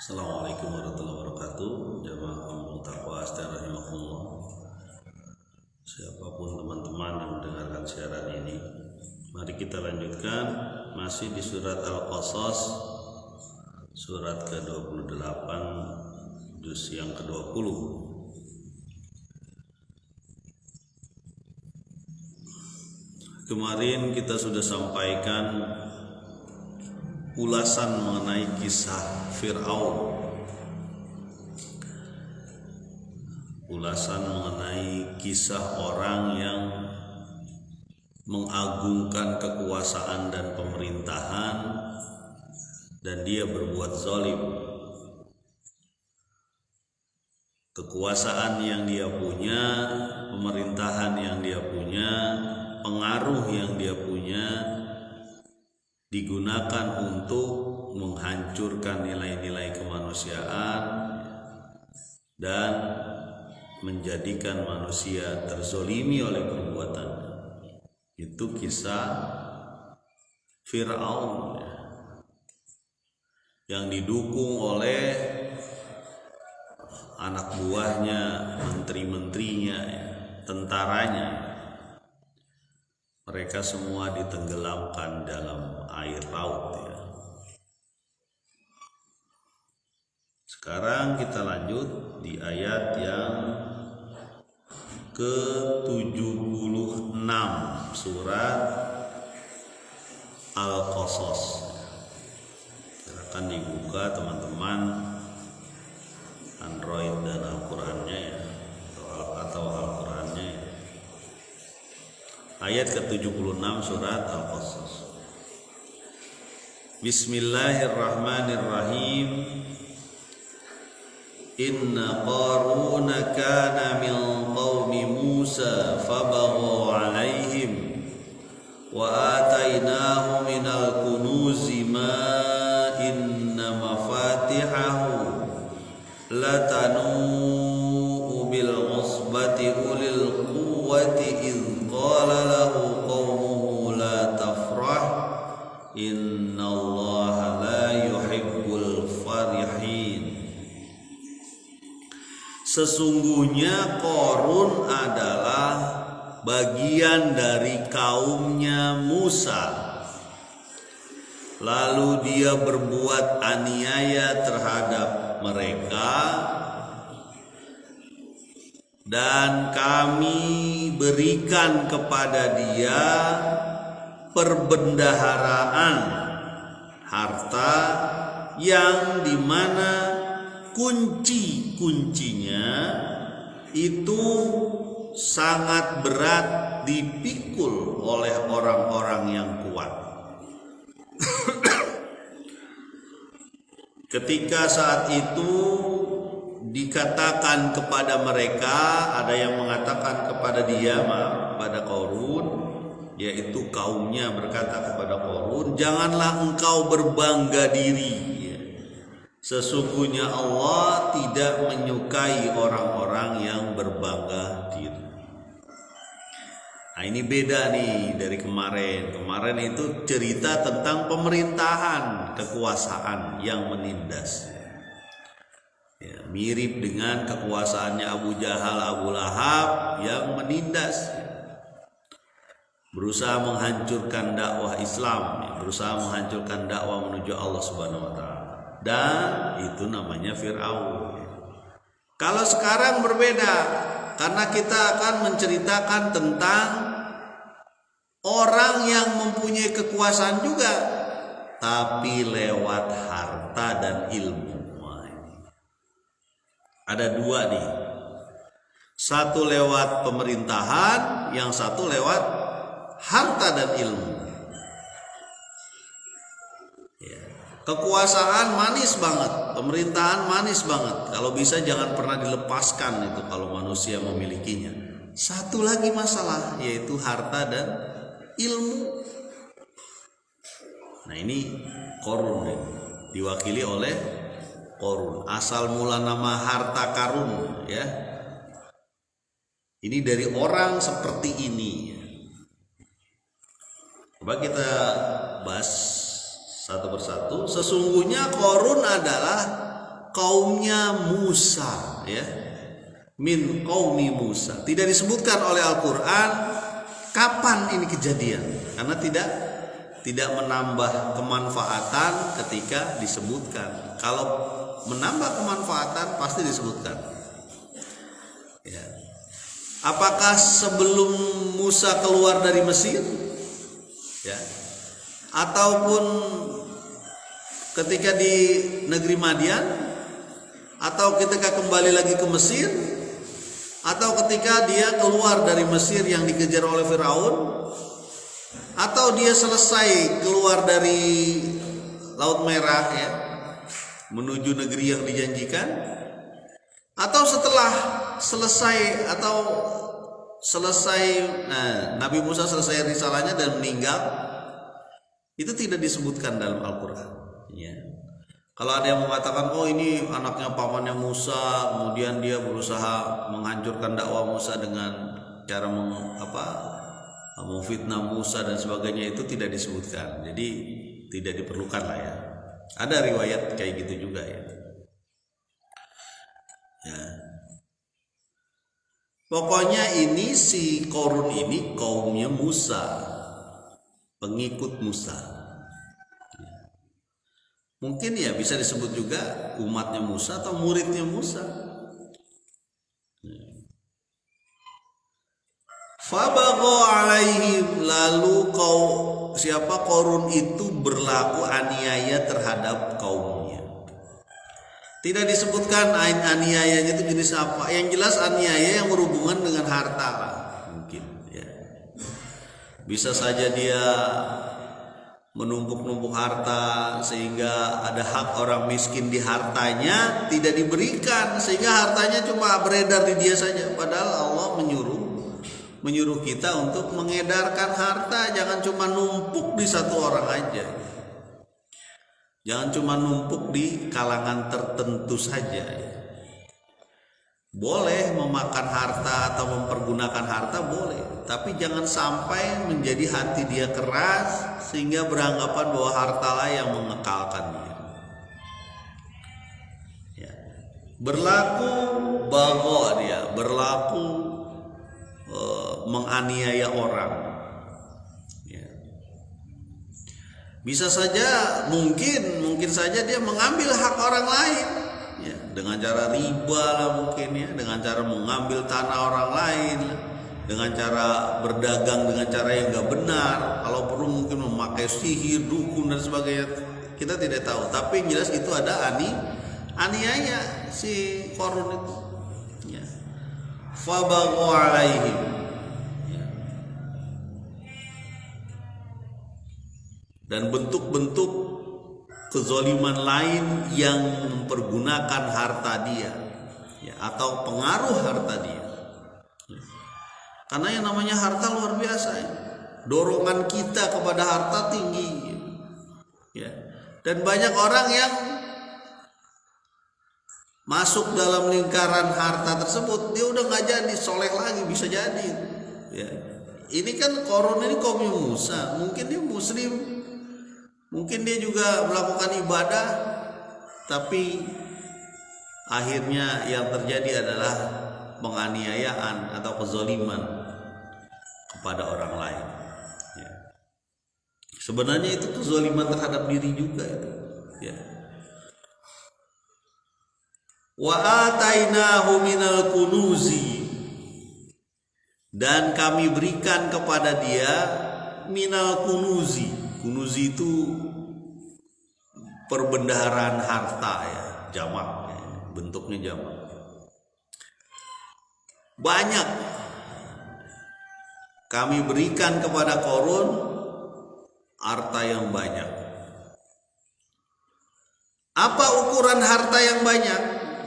Assalamualaikum warahmatullahi wabarakatuh. Jamaah kampung Taqwa Astagfirullahaladzim. Siapapun teman-teman yang mendengarkan siaran ini, mari kita lanjutkan masih di surat Al-Qasas, surat ke-28, juz yang ke-20. Kemarin kita sudah sampaikan ulasan mengenai kisah Fir'aun, ulasan mengenai kisah orang yang mengagungkan kekuasaan dan pemerintahan dan dia berbuat zalim. Kekuasaan yang dia punya, pemerintahan yang dia punya, pengaruh yang dia punya digunakan untuk menghancurkan nilai-nilai kemanusiaan dan menjadikan manusia terzolimi oleh perbuatannya. Itu kisah Fir'aun yang didukung oleh anak buahnya, menteri-menterinya, tentaranya. Mereka semua ditenggelamkan dalam air laut ya. Sekarang kita lanjut di ayat yang ke-76 surat Al-Qasas. Silakan dibuka teman-teman Android dan Al-Qur'annya ya, atau Al-Qur'annya ya. Ayat ke-76 surat Al-Qasas. Bismillahirrahmanirrahim. Inna Qaruna kana min qaumi Musa fabagha alaihim wa atainahu minal kunuzi ma inna mafatihahu latanu bil usbati ulil quwwati idh qala lahu qaumuhu la tafrah innallaha la yuhibbul farihin. Sesungguhnya Qarun adalah bagian dari kaumnya Musa. Lalu dia berbuat aniaya terhadap mereka dan kami berikan kepada dia perbendaharaan harta yang dimana kunci-kuncinya itu sangat berat dipikul oleh orang-orang yang kuat. Ketika saat itu dikatakan kepada mereka, ada yang mengatakan kepada dia, pada Qarun, yaitu kaumnya berkata kepada Qarun, janganlah engkau berbangga diri. Sesungguhnya Allah tidak menyukai orang-orang yang berbangga diri. Nah, ini beda nih dari kemarin. Kemarin itu cerita tentang pemerintahan, kekuasaan yang menindas. Ya, mirip dengan kekuasaannya Abu Jahal, Abu Lahab yang menindas, berusaha menghancurkan dakwah Islam, berusaha menghancurkan dakwah menuju Allah Subhanahu wa taala. Dan itu namanya Fir'aun. Kalau sekarang berbeda, karena kita akan menceritakan tentang orang yang mempunyai kekuasaan juga, tapi lewat harta dan ilmu. Ada dua nih, satu lewat pemerintahan, yang satu lewat harta dan ilmu. Kekuasaan manis banget, pemerintahan manis banget. Kalau bisa jangan pernah dilepaskan itu kalau manusia memilikinya. Satu lagi masalah, yaitu harta dan ilmu. Nah, ini Qarun diwakili oleh Qarun. Asal mula nama harta karun ya. Ini dari orang seperti ini. Coba kita bahas satu persatu. Sesungguhnya Qarun adalah kaumnya Musa, ya. Min qaumi Musa. Tidak disebutkan oleh Al-Qur'an kapan ini kejadian, karena tidak menambah kemanfaatan ketika disebutkan. Kalau menambah kemanfaatan pasti disebutkan. Ya. Apakah sebelum Musa keluar dari Mesir? Ya. Ataupun ketika di negeri Madian? Atau ketika kembali lagi ke Mesir? Atau ketika dia keluar dari Mesir yang dikejar oleh Firaun? Atau dia selesai keluar dari Laut Merah, ya, menuju negeri yang dijanjikan? Atau setelah selesai Nabi Musa selesai risalahnya dan meninggal? Itu tidak disebutkan dalam Al-Qur'an, ya. Kalau ada yang mengatakan, oh ini anaknya pamannya Musa, kemudian dia berusaha menghancurkan dakwah Musa dengan cara memfitnah Musa dan sebagainya, itu tidak disebutkan. Jadi tidak diperlukan lah, ya. Ada riwayat kayak gitu juga, ya. Ya. Pokoknya ini si Qarun ini kaumnya Musa, pengikut Musa. Mungkin ya bisa disebut juga umatnya Musa atau muridnya Musa. Fabagha alaihim, lalu siapa Qarun itu berlaku aniaya terhadap kaumnya. Tidak disebutkan aniayanya itu jenis apa. Yang jelas aniaya yang berhubungan dengan harta lah, mungkin, ya. Bisa saja dia menumpuk-numpuk harta sehingga ada hak orang miskin di hartanya tidak diberikan, sehingga hartanya cuma beredar di dia saja. Padahal Allah menyuruh kita untuk mengedarkan harta, jangan cuma numpuk di satu orang aja, jangan cuma numpuk di kalangan tertentu saja, ya. Boleh memakan harta atau mempergunakan harta boleh, tapi jangan sampai menjadi hati dia keras sehingga beranggapan bahwa hartalah yang mengekalkan dia. Ya. Berlaku bagho, dia berlaku menganiaya orang. Ya. Bisa saja mungkin saja dia mengambil hak orang lain. Ya, dengan cara riba lah mungkin, ya, dengan cara mengambil tanah orang lain, dengan cara berdagang dengan cara yang nggak benar, kalau perlu mungkin memakai sihir, dukun dan sebagainya, kita tidak tahu. Tapi yang jelas itu ada aniaya si Qarun itu, ya. Fabagha alaihim, ya. Dan bentuk-bentuk kezaliman lain yang mempergunakan harta dia, ya, atau pengaruh harta dia, ya. Karena yang namanya harta luar biasa, ya. Dorongan kita kepada harta tinggi, ya. Dan banyak orang yang masuk dalam lingkaran harta tersebut, dia udah nggak jadi soleh lagi, bisa jadi, ya. Ini kan Qarun ini kaumnya Musa, mungkin dia muslim, mungkin dia juga melakukan ibadah, tapi akhirnya yang terjadi adalah penganiayaan atau kezaliman kepada orang lain, ya. Sebenarnya itu kezaliman terhadap diri juga itu, ya. Wa atainahu minal kunuzi, dan kami berikan kepada dia minal kunuzi. Kunuzi itu perbendaharaan harta, ya, jamak, ya, bentuknya jamak. Banyak kami berikan kepada Qarun harta yang banyak. Apa ukuran harta yang banyak?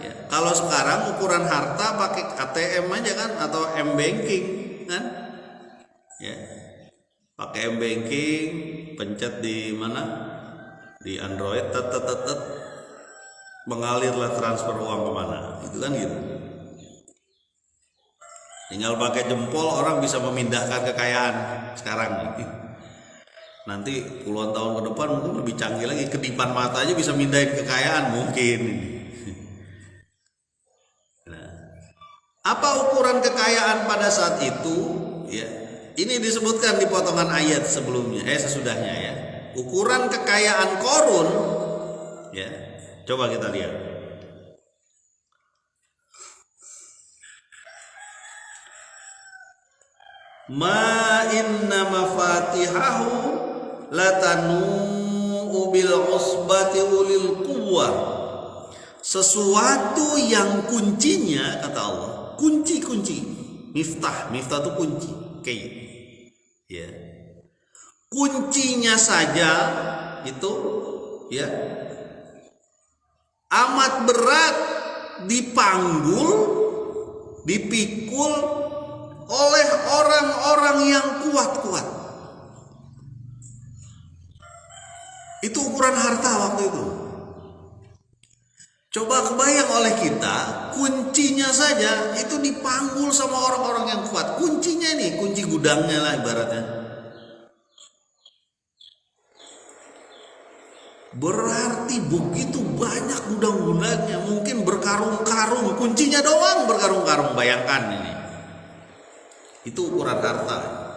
Ya, kalau sekarang ukuran harta pakai ATM aja kan, atau M-banking kan, ya. Pakai M-banking, pencet di mana, di Android, mengalirlah transfer uang kemana, itu kan gitu. Tinggal pakai jempol orang bisa memindahkan kekayaan sekarang. Nanti puluhan tahun ke depan mungkin lebih canggih lagi, kedipan mata aja bisa mindahin kekayaan mungkin. Apa ukuran kekayaan pada saat itu? Ya, ini disebutkan di potongan ayat sebelumnya, sesudahnya ya. Ukuran kekayaan Qarun, ya. Coba kita lihat. Ma inna mafatihahu latanu bil usbati ulil quwwah. Sesuatu yang kuncinya, kata Allah, kunci miftah itu kunci, ya, kuncinya saja itu ya amat berat dipikul oleh orang-orang yang kuat. Itu ukuran harta waktu itu. Coba kebayang oleh kita, kuncinya saja itu dipanggul sama orang-orang yang kuat. Kuncinya nih, kunci gudangnya lah ibaratnya. Berarti begitu banyak gudang-gudangnya, mungkin berkarung-karung, kuncinya doang berkarung-karung, bayangkan ini. Itu ukuran harta.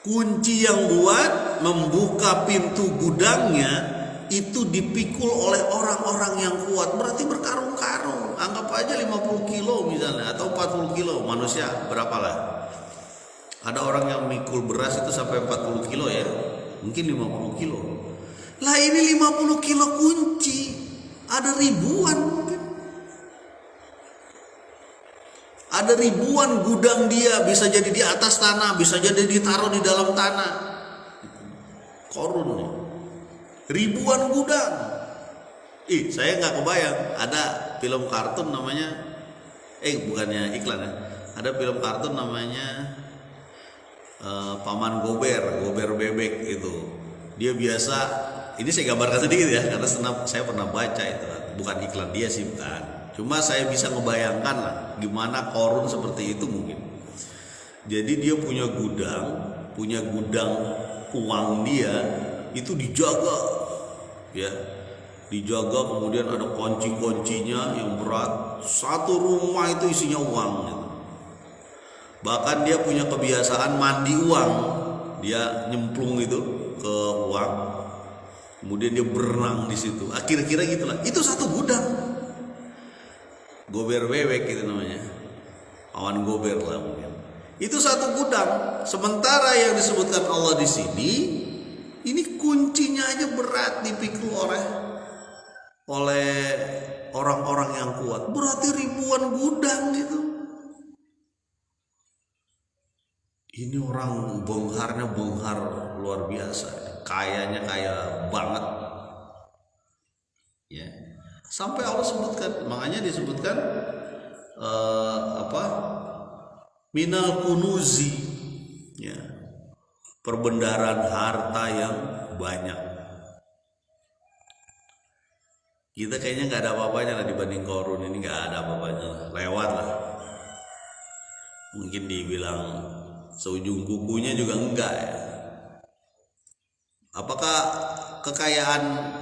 Kunci yang buat membuka pintu gudangnya itu dipikul oleh orang-orang yang kuat, berarti berkarung-karung. Anggap aja 50 kilo misalnya, atau 40 kilo. Manusia berapalah? Ada orang yang mikul beras itu sampai 40 kilo ya, mungkin 50 kilo. Lah ini 50 kilo kunci, ada ribuan mungkin. Ada ribuan gudang dia, bisa jadi di atas tanah, bisa jadi ditaruh di dalam tanah. Qarun nih. Ribuan gudang. Saya nggak kebayang. Ada film kartun namanya, bukannya iklan ya. Ada film kartun namanya Paman Gober Bebek itu. Dia biasa, ini saya gambarkan sedikit ya, karena saya pernah baca itu. Bukan iklan dia sih, bukan. Cuma saya bisa ngebayangkan lah gimana Qarun seperti itu mungkin. Jadi dia punya gudang uang dia itu dijaga. Ya, dijaga, kemudian ada kunci-kuncinya yang berat. Satu rumah itu isinya uang gitu. Bahkan dia punya kebiasaan mandi uang. Dia nyemplung itu ke uang, kemudian dia berenang di situ. Kira-kira gitulah. Itu satu gudang. Gober Bebek gitu namanya. Paman Gober lah mungkin. Itu satu gudang. Sementara yang disebutkan Allah di sini, ini kuncinya aja berat dipikul oleh orang-orang yang kuat. Berarti ribuan gudang gitu. Ini orang bongharnya luar biasa. Kayanya kaya banget. Ya. Sampai Allah sebutkan, makanya disebutkan minal kunuzi, ya, perbendaharaan harta yang banyak. Kita kayaknya nggak ada apa-apanya lah dibanding Qarun ini, nggak ada apa-apanya, lewat lah. Mungkin dibilang seujung kukunya juga enggak ya. Apakah kekayaan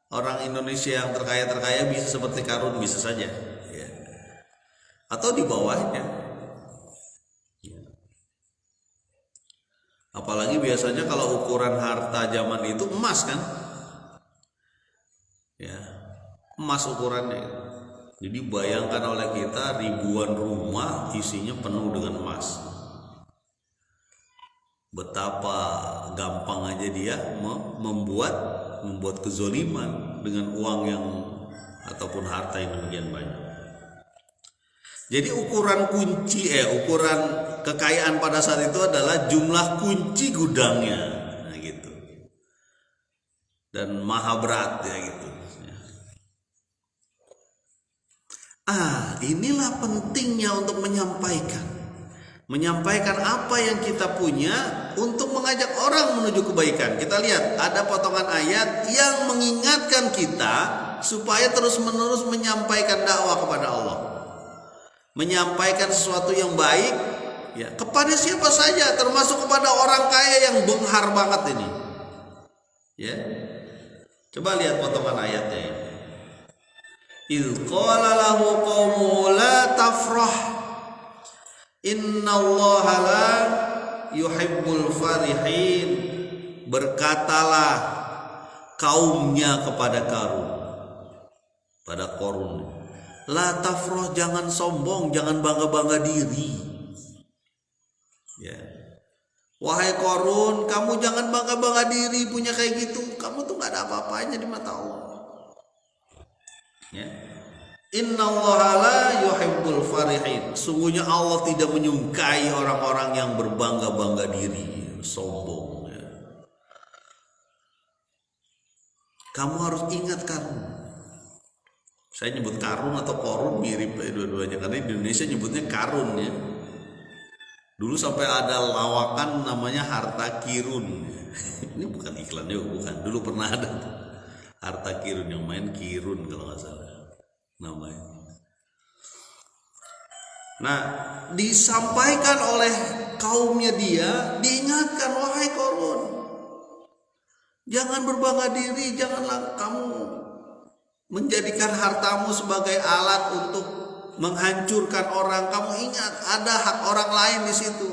orang Indonesia yang terkaya bisa seperti Qarun? Bisa saja ya. Atau di bawahnya ya. Apalagi biasanya kalau ukuran harta zaman itu emas kan ya, emas ukurannya. Jadi bayangkan oleh kita ribuan rumah isinya penuh dengan emas. Betapa gampang aja dia membuat kezoliman dengan uang yang ataupun harta yang demikian banyak. Jadi ukuran kekayaan pada saat itu adalah jumlah kunci gudangnya, nah gitu. Dan maha berat ya gitu. Inilah pentingnya untuk menyampaikan apa yang kita punya untuk mengajak orang menuju kebaikan. Kita lihat ada potongan ayat yang mengingatkan kita supaya terus-menerus menyampaikan dakwah kepada Allah, menyampaikan sesuatu yang baik ya kepada siapa saja, termasuk kepada orang kaya yang benghar banget ini. Ya, coba lihat potongan ayatnya ini. Idz qala lahu qaumuhu la tafrah Innallaha la yuhibbul farihin. Berkatalah kaumnya kepada Qarun, la tafroh, jangan sombong, jangan bangga-bangga diri. Ya. Wahai Qarun, kamu jangan bangga-bangga diri punya kayak gitu. Kamu tuh gak ada apa-apanya di mata Allah. Ya. Innallaha la yuhibbul farihin. Sungguhnya Allah tidak menyukai orang-orang yang berbangga-bangga diri, sombong. Ya. Kamu harus ingat Qarun. Saya nyebut Qarun atau Qarun mirip dua-duanya, karena di Indonesia nyebutnya Karun ya. Dulu sampai ada lawakan namanya harta kirun. Ini bukan iklan juga, bukan. Dulu pernah ada harta kirun, yang main kirun kalau nggak salah namanya. Nah, disampaikan oleh kaumnya dia, diingatkan, wahai Qarun, jangan berbangga diri, janganlah kamu menjadikan hartamu sebagai alat untuk menghancurkan orang. Kamu ingat ada hak orang lain di situ.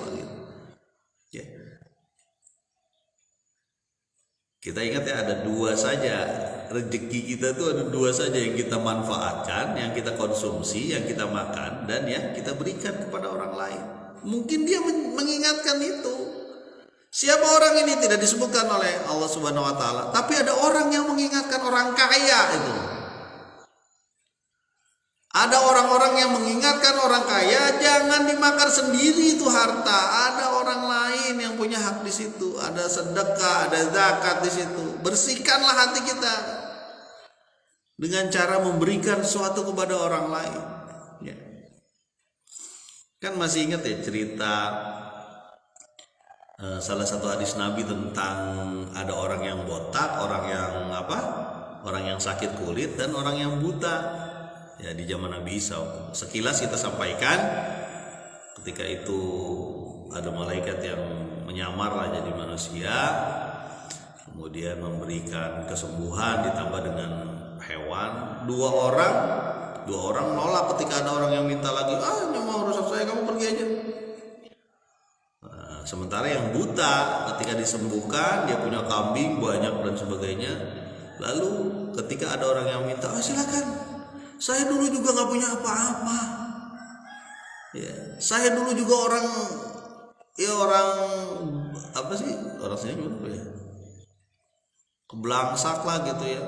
Ya. Kita ingat ya, ada dua saja rezeki kita tuh, ada dua saja yang kita manfaatkan, yang kita konsumsi, yang kita makan, dan yang kita berikan kepada orang lain. Mungkin dia mengingatkan itu. Siapa orang ini tidak disebutkan oleh Allah Subhanahu wa taala, tapi ada orang yang mengingatkan orang kaya itu. Ada orang-orang yang mengingatkan orang kaya, jangan dimakan sendiri itu harta. Ada orang lain yang punya hak di situ. Ada sedekah, ada zakat di situ. Bersihkanlah hati kita dengan cara memberikan sesuatu kepada orang lain. Ya. Kan masih ingat ya cerita salah satu hadis Nabi tentang ada orang yang botak, orang yang orang yang sakit kulit, dan orang yang buta. Ya, di zaman Nabi Isa. Sekilas kita sampaikan, ketika itu ada malaikat yang menyamar jadi manusia, kemudian memberikan kesembuhan ditambah dengan hewan. Dua orang nolak ketika ada orang yang minta lagi, ini mau urusan saya, kamu pergi aja. Nah, sementara yang buta ketika disembuhkan, dia punya kambing banyak dan sebagainya. Lalu ketika ada orang yang minta, silakan, saya dulu juga nggak punya apa-apa. Ya, saya dulu juga orang apa sih? Orang sini juga ya, keblangsak lah gitu ya.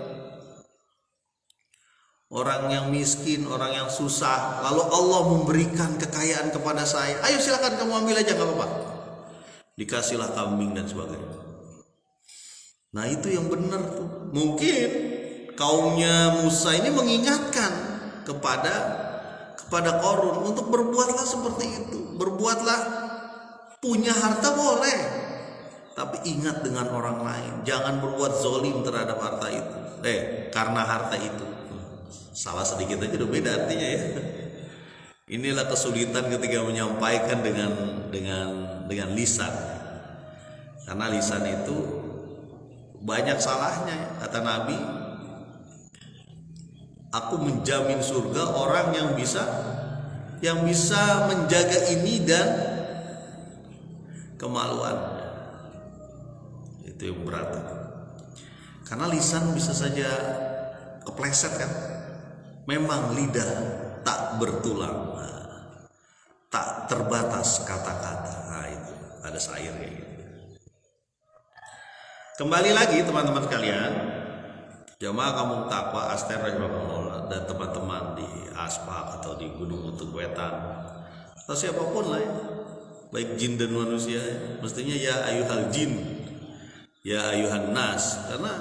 Orang yang miskin, orang yang susah. Lalu Allah memberikan kekayaan kepada saya. Ayo silakan kamu ambil aja, nggak apa-apa. Dikasihlah kambing dan sebagainya. Nah itu yang benar tuh. Mungkin kaumnya Musa ini mengingatkan kepada Qarun untuk berbuatlah seperti itu. Berbuatlah, punya harta boleh, tapi ingat dengan orang lain. Jangan berbuat zolim terhadap harta itu. Karena harta itu. Salah sedikit aja udah beda artinya ya. Inilah kesulitan ketika menyampaikan dengan lisan. Karena lisan itu banyak salahnya. Kata Nabi, aku menjamin surga orang yang bisa menjaga ini dan kemaluan. Itu yang berat. Karena lisan bisa saja kepleset kan. Memang lidah tak bertulang, tak terbatas kata-kata. Nah itu ada syair kayak gitu. Kembali lagi teman-teman sekalian, jamaah kampung takwa Aster rahimahullah dan teman-teman di Aspak atau di Gunung Utuk Wetan atau siapapun lah ya, baik jin dan manusia, mestinya ya ayuhal jin, ya ayuhan nas, karena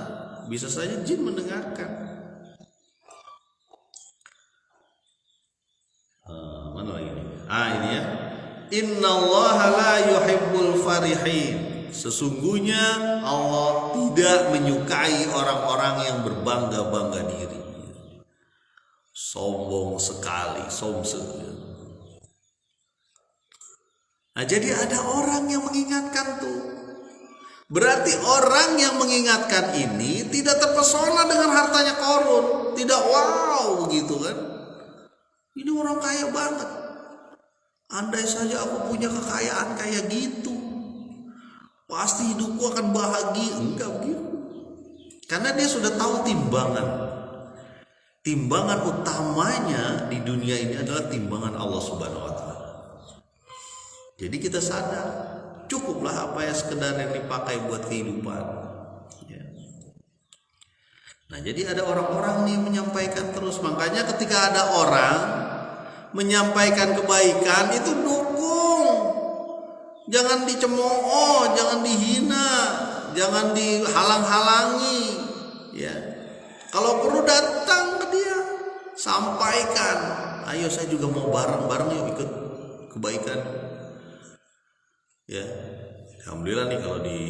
bisa saja jin mendengarkan. Mana lagi nih? Ini ya. Innallaha la yuhibbul farihin. Sesungguhnya Allah tidak menyukai orang-orang yang berbangga-bangga diri. Sombong sekali, somse. Nah, jadi ada orang yang mengingatkan tuh. Berarti orang yang mengingatkan ini tidak terpesona dengan hartanya Qarun, tidak wow begitu kan? Ini orang kaya banget. andai saja aku punya kekayaan kayak gitu, pasti hidupku akan bahagia. Enggak begitu. Karena dia sudah tahu timbangan utamanya di dunia ini adalah timbangan Allah Subhanahu wa taala. Jadi kita sadar, cukuplah apa yang sekedar yang dipakai buat kehidupan. Ya. Nah, jadi ada orang-orang nih menyampaikan terus. Makanya ketika ada orang menyampaikan kebaikan itu dukung. Jangan dicemooh, jangan dihina, jangan dihalang-halangi. Ya. Kalau perlu datang ke dia, sampaikan. Ayo saya juga mau bareng-bareng yuk ikut kebaikan. Ya. Alhamdulillah nih kalau di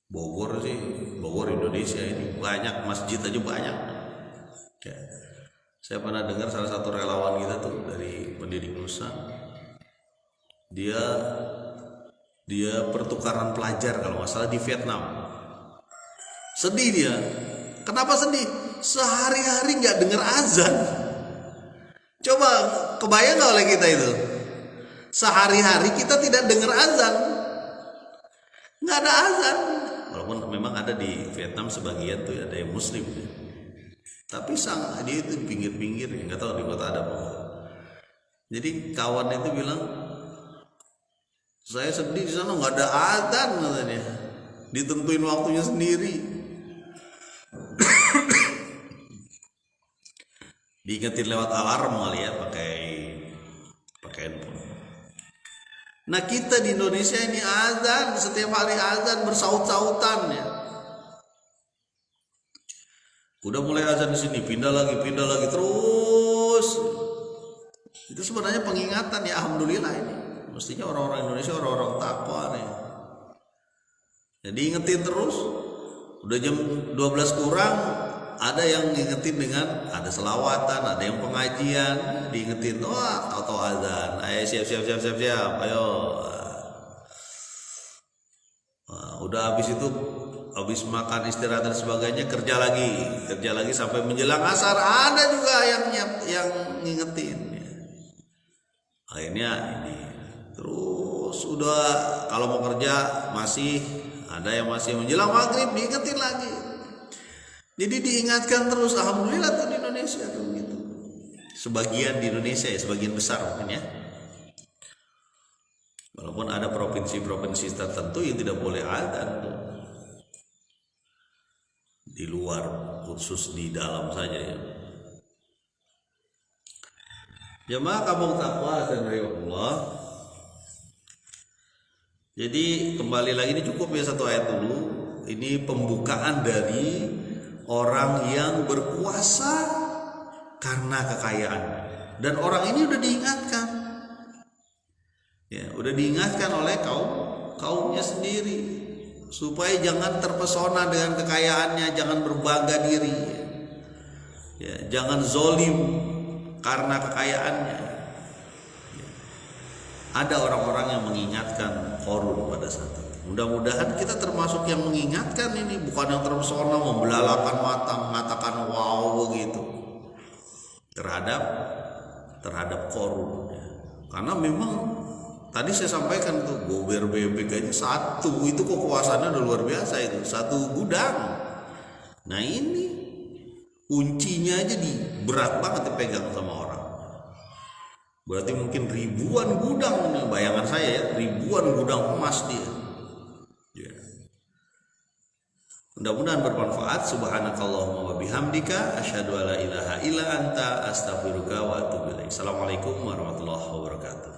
Bogor Indonesia ini banyak masjid aja banyak. Ya. Saya pernah dengar salah satu relawan kita tuh dari Pendidik Nusa, dia pertukaran pelajar kalau nggak salah di Vietnam. Sedih dia. Kenapa sedih? Sehari-hari nggak dengar azan. Coba kebayang nggak oleh kita itu? Sehari-hari kita tidak dengar azan, nggak ada azan. Walaupun memang ada di Vietnam sebagian tuh ada yang Muslim, ya. Tapi dia itu di pinggir-pinggir, nggak tahu di kota ada apa. Jadi kawan itu bilang, saya sedih di sana nggak ada azan katanya, ditentuin waktunya sendiri. Diingetin lewat alarm kali ya, pakai handphone. Nah kita di Indonesia ini azan, setiap hari azan bersaut-sautan ya. Udah mulai azan di sini, pindah lagi terus. Itu sebenarnya pengingatan ya, alhamdulillah ini. Mestinya orang-orang Indonesia orang-orang takwa nih. Jadi ingetin terus. Udah jam 12 kurang, ada yang ngingetin dengan ada selawatan, ada yang pengajian, diingetin, wah tahu azan, ayo siap, ayo. Nah, udah habis itu, habis makan istirahat dan sebagainya, kerja lagi sampai menjelang asar, ada juga yang ngingetin. Akhirnya ini terus udah kalau mau kerja masih ada yang masih menjelang maghrib diingetin lagi. Jadi diingatkan terus, alhamdulillah tuh di Indonesia tuh gitu. Sebagian di Indonesia ya, sebagian besar mungkin ya. Walaupun ada provinsi-provinsi tertentu yang tidak boleh azan tuh. Di luar, khusus di dalam saja ya. Jemaah kampung takwa dan Allah. Jadi kembali lagi, ini cukup ya satu ayat dulu. Ini pembukaan dari orang yang berkuasa karena kekayaan, dan orang ini udah diingatkan, ya, udah diingatkan oleh kaumnya sendiri supaya jangan terpesona dengan kekayaannya, jangan berbangga diri, ya, jangan zolim karena kekayaannya. Ya. Ada orang-orang yang mengingatkan Qarun pada saat itu. Mudah-mudahan kita termasuk yang mengingatkan ini, bukan yang terpesona membelalakan mata mengatakan wow begitu terhadap Qarun ya. Karena memang tadi saya sampaikan tuh gober bebek aja satu itu kekuasaannya udah luar biasa, itu satu gudang. Nah ini kuncinya aja berat banget dipegang sama orang. Berarti mungkin ribuan gudang, bayangan saya ya, ribuan gudang emas dia. Mudah-mudahan bermanfaat. Subhanakallahumma wa bihamdika asyhadu alla ilaha illa anta astaghfiruka wa atubu ilaik. Assalamualaikum warahmatullahi wabarakatuh.